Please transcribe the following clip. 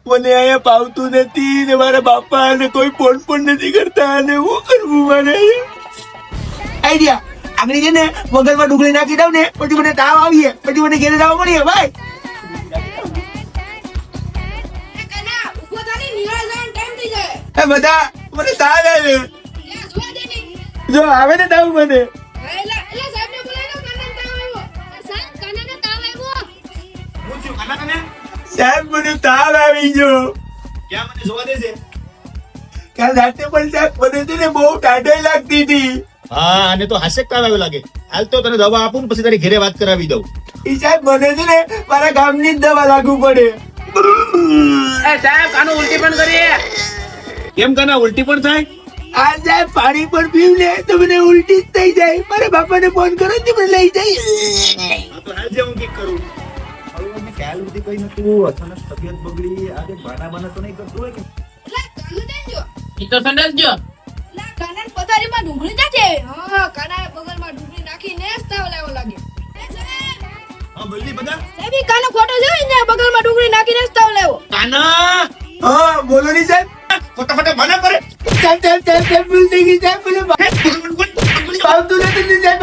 મને અહીંયા પાવતું નથી ને મારા બાપા અને કોઈ ફોન પણ નથી કરતા અને હું કરવું મારે આઈડિયા આગળ છે ને મગજમાં ડુંગળી નાખી દઉં ને પછી મને તાવ આવીએ પછી મને ઘેરે જવા મળીએ ભાઈ એ બધા મને તાવ આવે જો આવે ને તાવ મને સાહેબ મને તાવ આવી ગયો ક્યાં મને જોવા દે છે? કાલ રાતે પણ સાહેબ મને છે ને બહુ ટાઢાઈ લાગતી હતી હા આને તો હાસ્ય તાવ આવ્યો લાગે. હાલ તો તને દવા આપું ને પછી તારી ઘરે વાત કરાવી દઉં. ઈ સાહેબ મને છે ને મારા ગામની જ દવા લાગુ પડે સાહેબ કાનો ઉલટી પણ કરીએ. કેમ કાના ઉલટી પણ થાય? આ સાહેબ પાણી પણ પીવું ને તો મને ઉલટી જ થઈ જાય મારા બાપાને ફોન કરો ને મને લઈ જાય હા તો હાલ જે હું કઈક કરું. હવે મને ખ્યાલ નથી કઈ નતું. અચાનક તબિયત બગડી. આજે બાના તો નહીં કરતું હોય કે? ઈ તો સંડાસ જો. ડુંગળી નાખે હા કાના બગલમાં ડુંગળી નાખીને તાવ લાવો લાગે હા બોલી બધા. સાહેબ ઈ કાનો ખોટો છે ને બગલમાં ડુંગળી નાખીને તાવ લાવો કાના હા બોલો ની સાહેબ ફટાફટ મને કરે. સાહેબ ભૂલ થઈ ગઈ સાહેબ મને પાવતું નથી સાહેબ